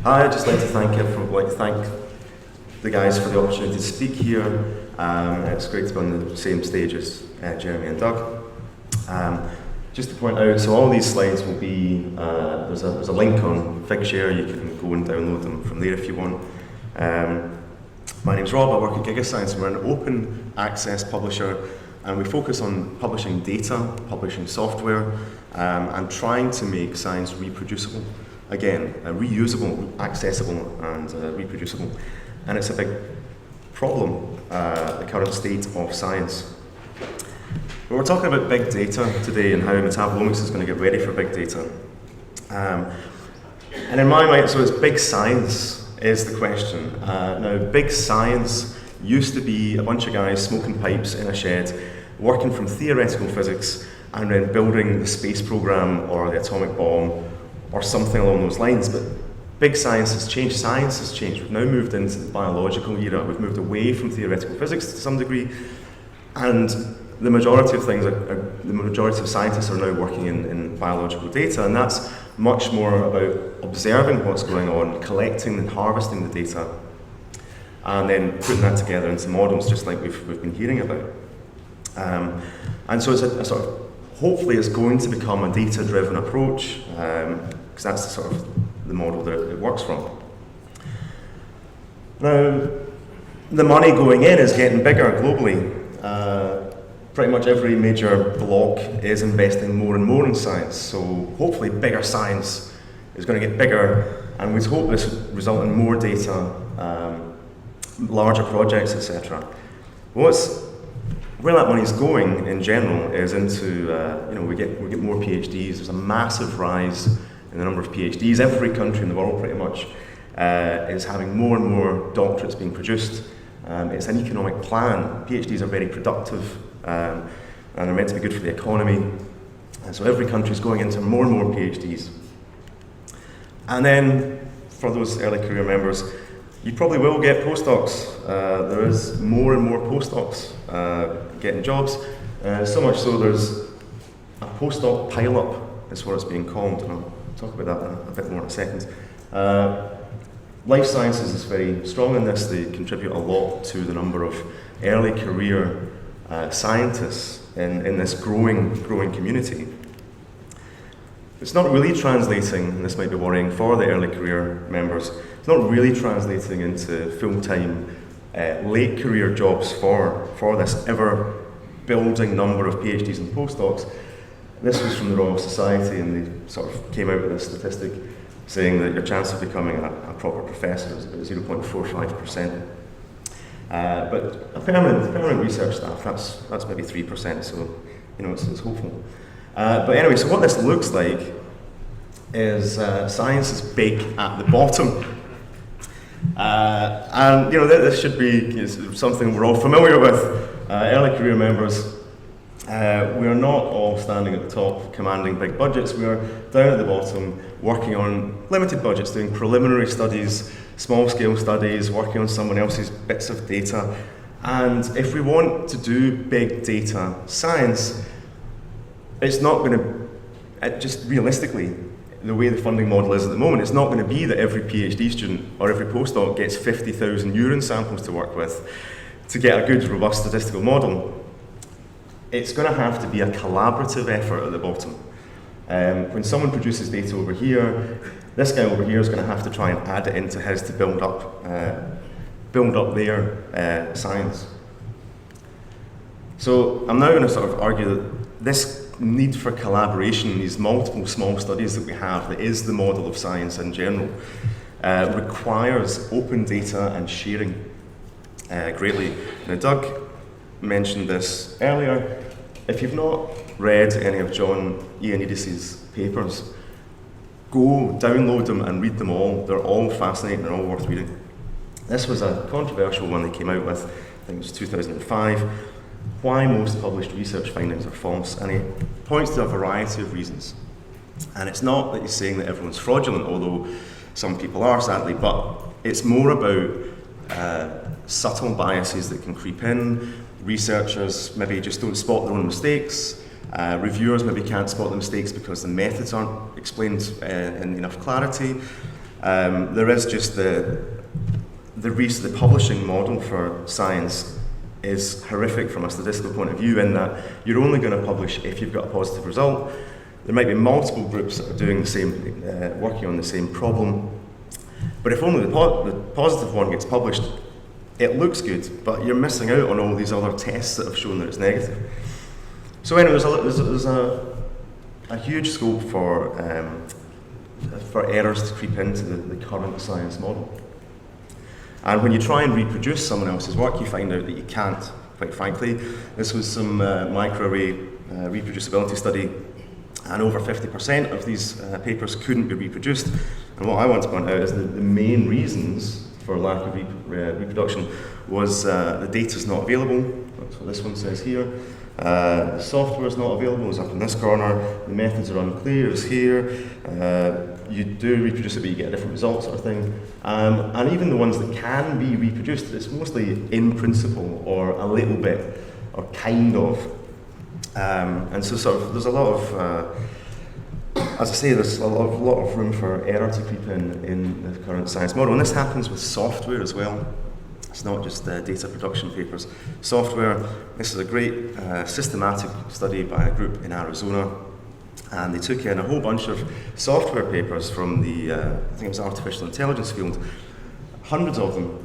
I'd just like to thank the guys for the opportunity to speak here. It's great to be on the same stage as Jeremy and Doug. Just to point out, so all these slides will be, there's a link on Figshare, you can go and download them from there if you want. My name's Rob, I work at GigaScience, we're an open access publisher, and we focus on publishing data, publishing software, and trying to make science reproducible. Again, reusable, accessible, and reproducible. And it's a big problem, the current state of science. But we're talking about big data today and how Metabolomics is going to get ready for big data. And in my mind, so it's big science is the question. Now, big science used to be a bunch of guys smoking pipes in a shed, working from theoretical physics, and then building the space program or the atomic bomb or something along those lines. But big science has changed. Science has changed. We've now moved into the biological era. We've moved away from theoretical physics to some degree, and the majority of things, the majority of scientists are now working in biological data, and that's much more about observing what's going on, collecting and harvesting the data, and then putting that together into models, just like we've been hearing about. And so it's a sort of, hopefully it's going to become a data-driven approach, because that's the sort of the model that it works from. Now, the money going in is getting bigger globally. Pretty much every major bloc is investing more and more in science, so hopefully bigger science is going to get bigger, and we hope this will result in more data, larger projects, etc. Where that money is going in general is into, we get more PhDs. There's a massive rise in the number of PhDs. Every country in the world pretty much is having more and more doctorates being produced. It's an economic plan. PhDs are very productive, and they're meant to be good for the economy. And so every country is going into more and more PhDs. And then, for those early career members, you probably will get postdocs. There is more and more postdocs getting jobs. So much so there's a postdoc pile-up, is what it's being called, and I'll talk about that a bit more in a second. Life sciences is very strong in this. They contribute a lot to the number of early career scientists in this growing community. It's not really translating, and this might be worrying for the early career members, it's not really translating into full-time late career jobs for this ever-building number of PhDs and postdocs. This was from the Royal Society, and they sort of came out with a statistic saying that your chance of becoming a proper professor is about 0.45%. But a permanent research staff, that's maybe 3%, so it's hopeful. But anyway, so what this looks like is science is big at the bottom. And this should be something we're all familiar with. Early career members, we are not all standing at the top commanding big budgets. We are down at the bottom working on limited budgets, doing preliminary studies, small scale studies, working on someone else's bits of data. And if we want to do big data science, it's not going to, just realistically, the way the funding model is at the moment, it's not going to be that every PhD student or every postdoc gets 50,000 urine samples to work with to get a good, robust statistical model. It's going to have to be a collaborative effort at the bottom. When someone produces data over here, this guy over here is going to have to try and add it into his to build up their science. So I'm now going to sort of argue that this need for collaboration, these multiple small studies that we have, that is the model of science in general, requires open data and sharing greatly. Now, Doug mentioned this earlier. If you've not read any of John Ioannidis' papers, go download them and read them all. They're all fascinating, they're all worth reading. This was a controversial one they came out with, I think it was 2005, why most published research findings are false, and he points to a variety of reasons. And it's not that he's saying that everyone's fraudulent, although some people are, sadly, but it's more about subtle biases that can creep in. Researchers maybe just don't spot their own mistakes. Reviewers maybe can't spot the mistakes because the methods aren't explained in enough clarity. There is just the publishing model for science is horrific from a statistical point of view, in that you're only going to publish if you've got a positive result. There might be multiple groups that are doing the same, working on the same problem, but if only the positive one gets published, it looks good, but you're missing out on all these other tests that have shown that it's negative. So anyway, there's a huge scope for errors to creep into the current science model. And when you try and reproduce someone else's work, you find out that you can't, quite frankly. This was some microarray reproducibility study, and over 50% of these papers couldn't be reproduced. And what I want to point out is that the main reasons for lack of reproduction was the data is not available. That's what this one says here. The software is not available, it's up in this corner. The methods are unclear, it's here. You do reproduce it, but you get a different result, sort of thing. And even the ones that can be reproduced, it's mostly in principle or a little bit or kind of. And so sort of there's a lot of, as I say, there's a lot of room for error to creep in the current science model. And this happens with software as well. It's not just data production papers. Software, this is a great systematic study by a group in Arizona. And they took in a whole bunch of software papers from the, I think it was artificial intelligence field, hundreds of them.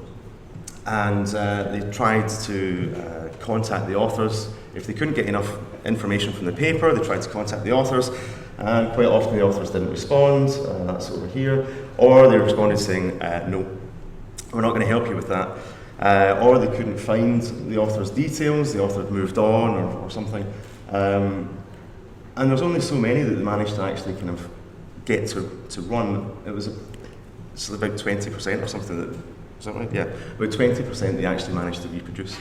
And they tried to contact the authors. If they couldn't get enough information from the paper, they tried to contact the authors. And quite often the authors didn't respond, that's over here. Or they responded saying, no, we're not going to help you with that. Or they couldn't find the author's details, the author had moved on or something. And there's only so many that they managed to actually kind of get to run. It's about 20% or something. Is that right? Yeah, about 20% they actually managed to reproduce.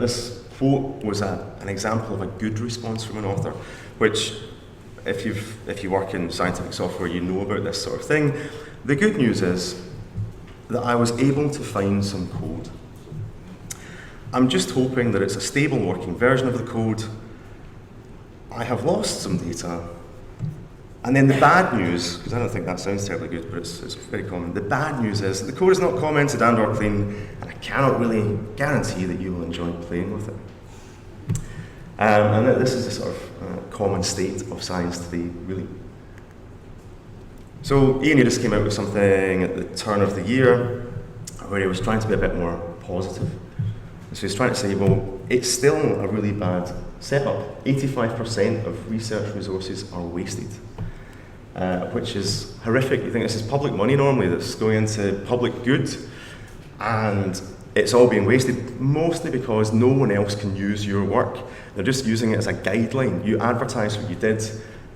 This quote was an example of a good response from an author, which if you work in scientific software, you know about this sort of thing. The good news is that I was able to find some code. I'm just hoping that it's a stable working version of the code. I have lost some data. And then the bad news, because I don't think that sounds terribly good, but it's very common. The bad news is that the code is not commented and or clean, and I cannot really guarantee that you will enjoy playing with it. And this is a sort of common state of science today, really. So Ian just came out with something at the turn of the year where he was trying to be a bit more positive. So he's trying to say, well, it's still a really bad setup. 85% of research resources are wasted, which is horrific. You think this is public money normally that's going into public good, and it's all being wasted mostly because no one else can use your work. They're just using it as a guideline. You advertise what you did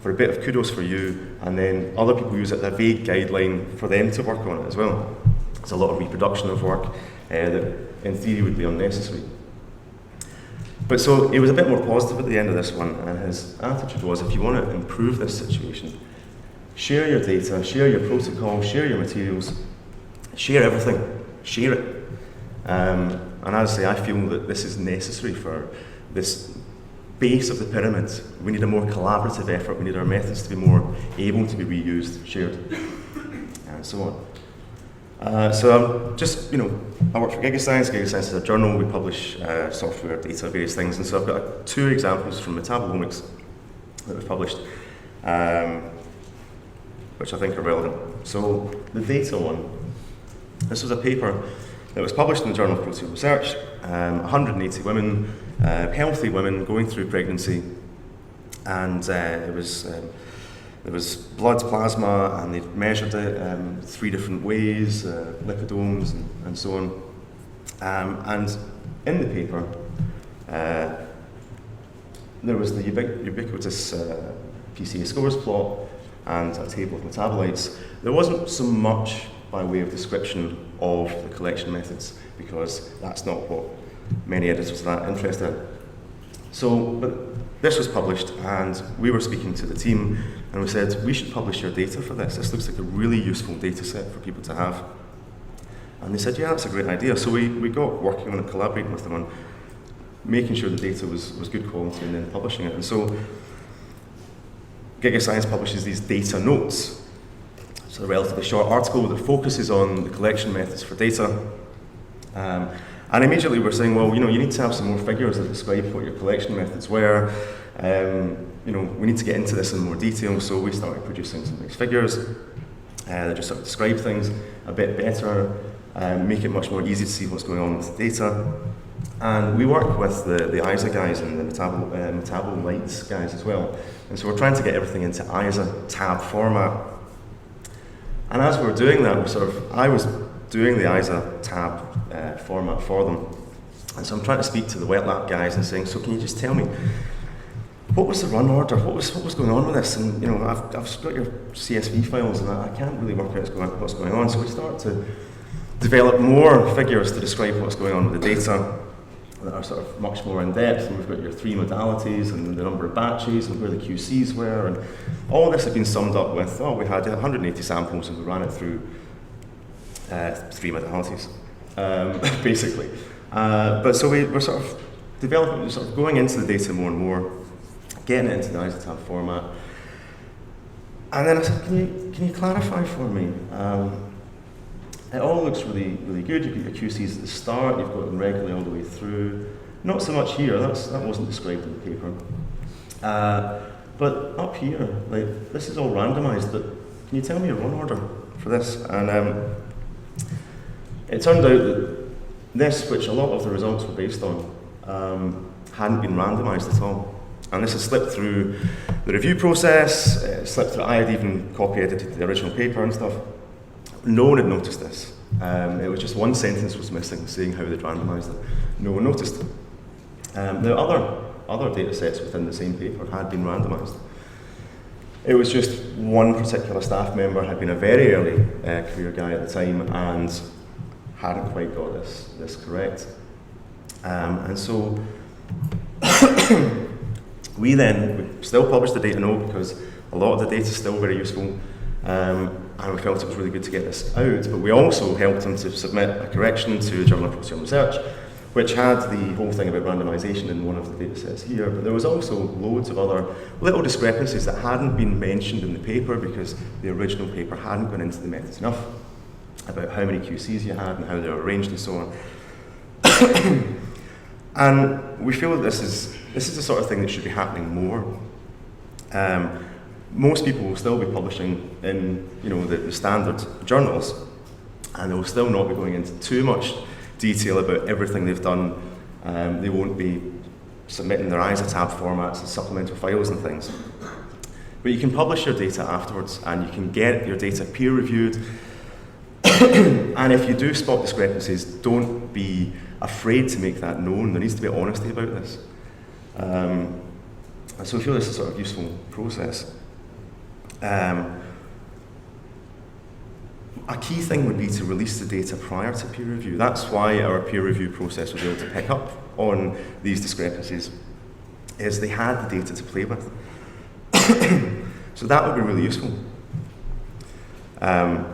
for a bit of kudos for you, and then other people use it as a vague guideline for them to work on it as well. There's a lot of reproduction of work that in theory would be unnecessary. But so he was a bit more positive at the end of this one, and his attitude was, if you want to improve this situation, share your data, share your protocol, share your materials, share everything, share it. And as I say, I feel that this is necessary for this base of the pyramid. We need a more collaborative effort. We need our methods to be more able to be reused, shared, and so on. So I'm just, I work for GigaScience. GigaScience is a journal. We publish software, data, various things. And so I've got two examples from Metabolomics that we've published, which I think are relevant. So the data one, this was a paper that was published in the Journal of Protein Research. 180 women, healthy women going through pregnancy, and there was blood plasma, and they measured it 3 different ways, lipidomes and so on. And in the paper, there was the ubiquitous PCA scores plot and a table of metabolites. There wasn't so much by way of description of the collection methods, because that's not what many editors are that interested in. So, but this was published, and we were speaking to the team, and we said, we should publish your data for this. This looks like a really useful data set for people to have. And they said, yeah, that's a great idea. So we got working on it, collaborating with them on making sure the data was good quality and then publishing it. And so GigaScience publishes these data notes. It's a relatively short article that focuses on the collection methods for data. And immediately we're saying, well, you need to have some more figures that describe what your collection methods were. We need to get into this in more detail, so we started producing some nice figures that just sort of describe things a bit better, make it much more easy to see what's going on with the data. And we work with the ISA guys and the Metabolomics guys as well. And so we're trying to get everything into ISA tab format. And as we were doing that, I was doing the ISA tab format for them. And so I'm trying to speak to the wet lab guys and saying, so can you just tell me, what was the run order? What was going on with this? And I've got your CSV files and I can't really work out what's going on. So we start to develop more figures to describe what's going on with the data that are sort of much more in depth. And we've got your 3 modalities and the number of batches and where the QCs were. And all this has been summed up with, we had 180 samples and we ran it through 3 modalities, basically. But so we're sort of developing, sort of going into the data more and more, getting it into the ISA tab format. And then I said, can you clarify for me? It all looks really, really good. You've got your QCs at the start, you've got them regularly all the way through. Not so much here, that wasn't described in the paper. But up here, this is all randomized, but can you tell me a run order for this? And it turned out that this, which a lot of the results were based on, hadn't been randomized at all. And this has slipped through the review process, slipped through, I had even copy edited the original paper and stuff. No one had noticed this. It was just one sentence was missing saying how they'd randomized it. No one noticed it. The other data sets within the same paper had been randomized. It was just one particular staff member had been a very early career guy at the time and hadn't quite got this correct. And so we still published the data note because a lot of the data is still very useful. And we felt it was really good to get this out, but we also helped them to submit a correction to the Journal of Proteome Research, which had the whole thing about randomization in one of the data sets here, but there was also loads of other little discrepancies that hadn't been mentioned in the paper because the original paper hadn't gone into the methods enough about how many QCs you had and how they were arranged and so on. And we feel that this is the sort of thing that should be happening more. Most people will still be publishing in the standard journals, and they will still not be going into too much detail about everything they've done. They won't be submitting their ISA tab formats and supplemental files and things. But you can publish your data afterwards, and you can get your data peer reviewed. And if you do spot discrepancies, don't be afraid to make that known. There needs to be honesty about this. And so we feel this is a sort of useful process. A key thing would be to release the data prior to peer review. That's why our peer review process was able to pick up on these discrepancies, is they had the data to play with. So that would be really useful. And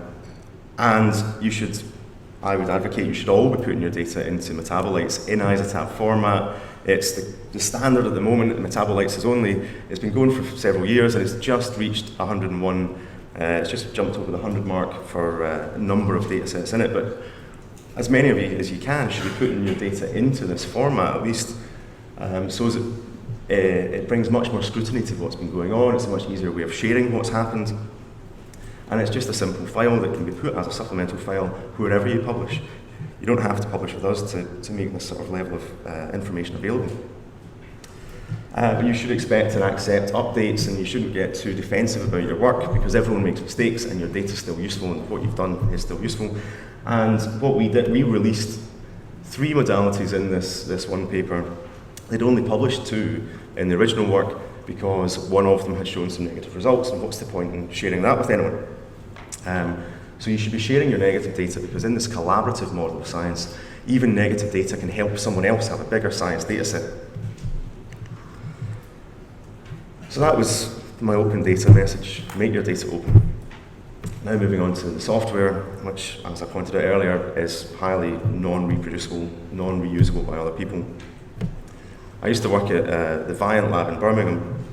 I would advocate you should all be putting your data into metabolites in ISATAB format. It's the standard at the moment. Metabolites it's been going for several years and it's just reached 101. It's just jumped over the 100 mark for a number of data sets in it, but as many of you as you can should be putting your data into this format at least, so that it brings much more scrutiny to what's been going on. It's a much easier way of sharing what's happened. And it's just a simple file that can be put as a supplemental file wherever you publish. You don't have to publish with us to make this sort of level of information available. But you should expect and accept updates, and you shouldn't get too defensive about your work because everyone makes mistakes and your data's still useful and what you've done is still useful. And what we did, we released 3 modalities in this one paper. They'd only published 2 in the original work because one of them had shown some negative results, and what's the point in sharing that with anyone? So you should be sharing your negative data because in this collaborative model of science, even negative data can help someone else have a bigger science data set. So that was my open data message, make your data open. Now moving on to the software, which, as I pointed out earlier, is highly non-reproducible, non-reusable by other people. I used to work at the Viant lab in Birmingham,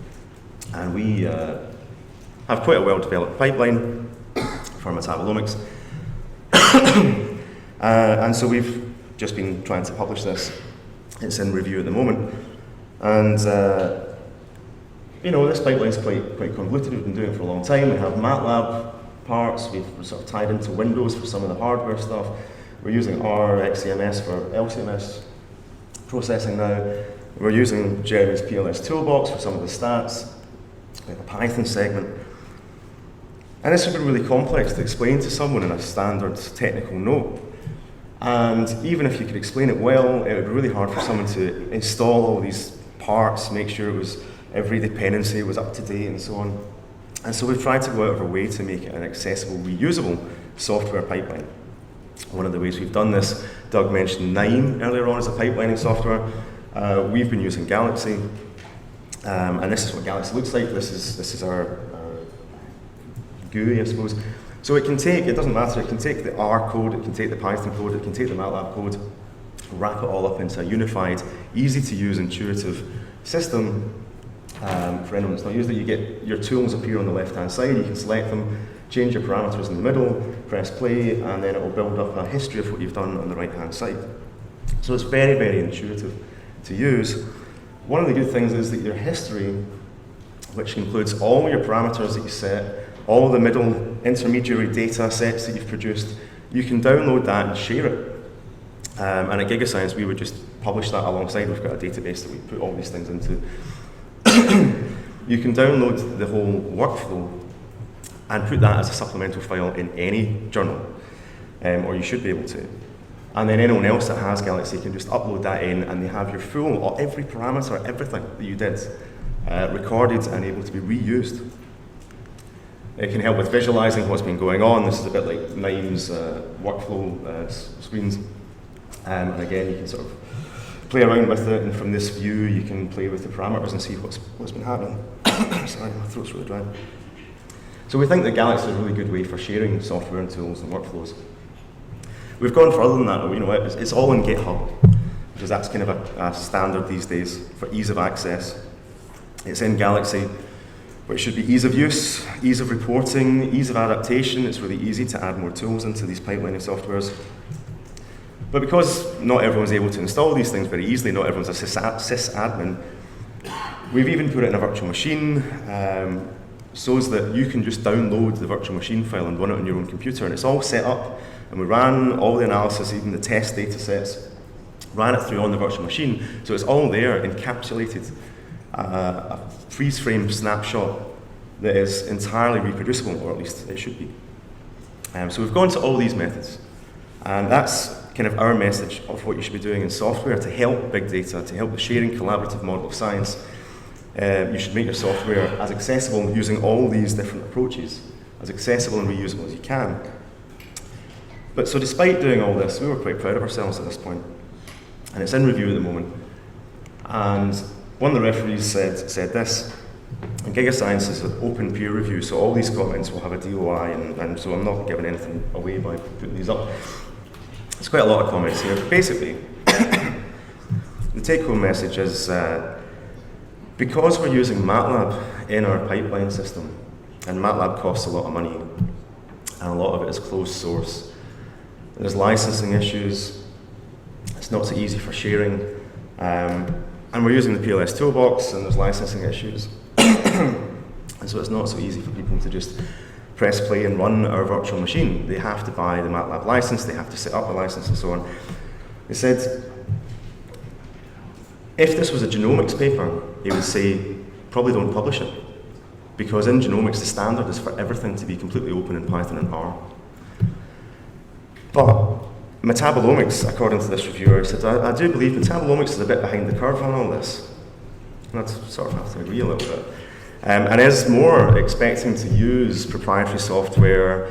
and we have quite a well-developed pipeline. for Metabolomics. And so we've just been trying to publish this. It's in review at the moment. And you know, this pipeline's quite convoluted. We've been doing it for a long time. We have MATLAB parts. We've sort of tied into Windows for some of the hardware stuff. We're using R, XCMS for LCMS processing now. We're using Jeremy's PLS toolbox for some of the stats. We have a Python segment. And this has been really complex to explain to someone in a standard technical note. And even if you could explain it well, it would be really hard for someone to install all these parts, make sure every dependency was up to date and so on. And so we've tried to go out of our way to make it an accessible, reusable software pipeline. One of the ways we've done this, Doug mentioned KNIME earlier on as a pipelining software. We've been using Galaxy, and this is what Galaxy looks like. This is our GUI, I suppose. So it doesn't matter, it can take the R code, it can take the Python code, it can take the MATLAB code, wrap it all up into a unified, easy to use, intuitive system. For anyone that's not used it, you get your tools appear on the left hand side, you can select them, change your parameters in the middle, press play, and then it will build up a history of what you've done on the right hand side. So it's very, very intuitive to use. One of the good things is that your history, which includes all your parameters that you set, all the middle intermediary data sets that you've produced, you can download that and share it. And at GigaScience, we would just publish that alongside. We've got a database that we put all these things into. You can download the whole workflow and put that as a supplemental file in any journal, or you should be able to. And then anyone else that has Galaxy can just upload that in, and they have your full, or every parameter, everything that you did, recorded and able to be reused. It can help with visualizing what's been going on. This is a bit like KNIME's workflow screens. And again, you can sort of play around with it, and from this view, you can play with the parameters and see what's been happening. Sorry, my throat's really dry. So we think that Galaxy is a really good way for sharing software and tools and workflows. We've gone further than that. You know, it's all in GitHub, because that's kind of a standard these days for ease of access. It's in Galaxy, which should be ease of use, ease of reporting, ease of adaptation. It's really easy to add more tools into these pipelining softwares. But because not everyone's able to install these things very easily, not everyone's a sysadmin, we've even put it in a virtual machine, so that you can just download the virtual machine file and run it on your own computer. And it's all set up, and we ran all the analysis, even the test data sets, ran it through on the virtual machine. So it's all there, encapsulated, a freeze frame snapshot that is entirely reproducible, or at least it should be. So we've gone to all these methods, and that's kind of our message of what you should be doing in software to help big data, to help the sharing collaborative model of science. You should make your software as accessible using all these different approaches, as accessible and reusable as you can. But so despite doing all this, we were quite proud of ourselves at this point. And it's in review at the moment. And one of the referees said this, and GigaScience is an open peer review, so all these comments will have a DOI, and so I'm not giving anything away by putting these up. There's quite a lot of comments here. Basically, the take-home message is because we're using MATLAB in our pipeline system, and MATLAB costs a lot of money, and a lot of it is closed source. There's licensing issues. It's not so easy for sharing, and we're using the PLS toolbox, and there's licensing issues, and so it's not so easy for people to just press play and run our virtual machine. They have to buy the MATLAB license, they have to set up a license and so on. They said, if this was a genomics paper, they would say, probably don't publish it. Because in genomics, the standard is for everything to be completely open in Python and R. But Metabolomics, according to this reviewer, said, I do believe Metabolomics is a bit behind the curve on all this. And I'd sort of have to agree a little bit. And is more expecting to use proprietary software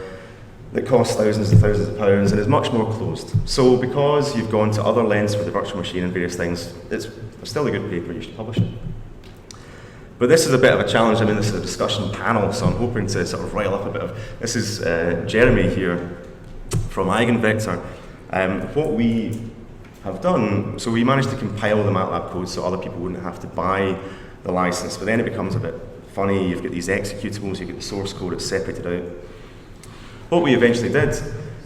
that costs thousands and thousands of pounds and is much more closed. So because you've gone to other lengths for the virtual machine and various things, it's still a good paper, you should publish it. But this is a bit of a challenge. I mean, this is a discussion panel, so I'm hoping to sort of rile up a bit of, this is Jeremy here from Eigenvector. What we have done, so we managed to compile the MATLAB code so other people wouldn't have to buy the license, but then it becomes a bit funny. You've got these executables, you've got the source code, it's separated out. What we eventually did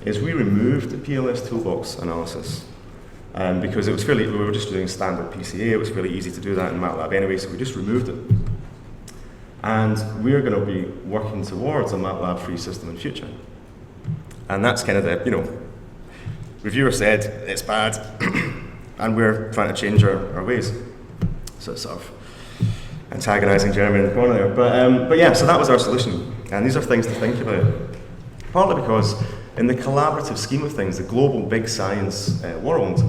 is we removed the PLS toolbox analysis because it was we were just doing standard PCA, it was fairly easy to do that in MATLAB anyway, so we just removed it. And we're going to be working towards a MATLAB-free system in future. And that's kind of the, reviewer said it's bad, and we're trying to change our ways. So it's sort of antagonizing Jeremy in the corner there. But yeah, so that was our solution. And these are things to think about. Partly because in the collaborative scheme of things, the global big science world,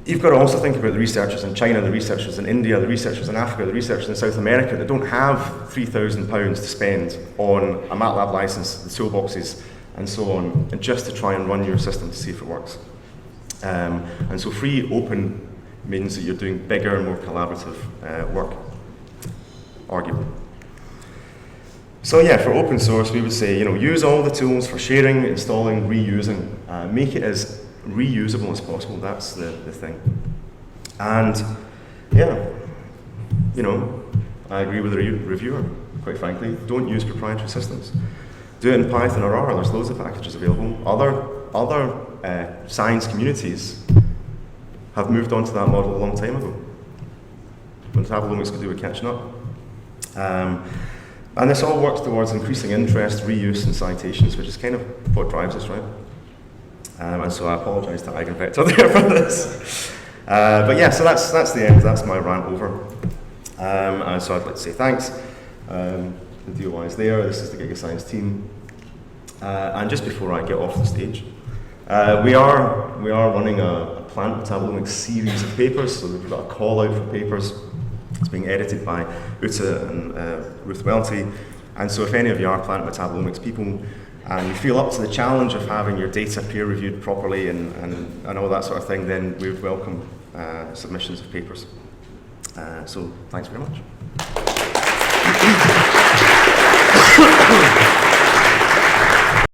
you've got to also think about the researchers in China, the researchers in India, the researchers in Africa, the researchers in South America that don't have £3,000 to spend on a MATLAB license, the toolboxes, and so on, and just to try and run your system to see if it works. And so free, open means that you're doing bigger, more collaborative work, arguably. So yeah, for open source, we would say, use all the tools for sharing, installing, reusing. Make it as reusable as possible. That's the thing. And yeah, I agree with the reviewer, quite frankly. Don't use proprietary systems. Do it in Python or R. There's loads of packages available. Other science communities have moved on to that model a long time ago. Metabolomics could do with catching up. And this all works towards increasing interest, reuse, and citations, which is kind of what drives us, right? And so I apologise to Eigenvector there for this. But yeah, so that's the end. That's my rant over. And so I'd like to say thanks. The DOI is there. This is the GigaScience team. And just before I get off the stage, we are running a plant metabolomics series of papers. So we've got a call out for papers. It's being edited by Uta and Ruth Welty. And so if any of you are plant metabolomics people and you feel up to the challenge of having your data peer reviewed properly and all that sort of thing, then we would welcome submissions of papers. So thanks very much.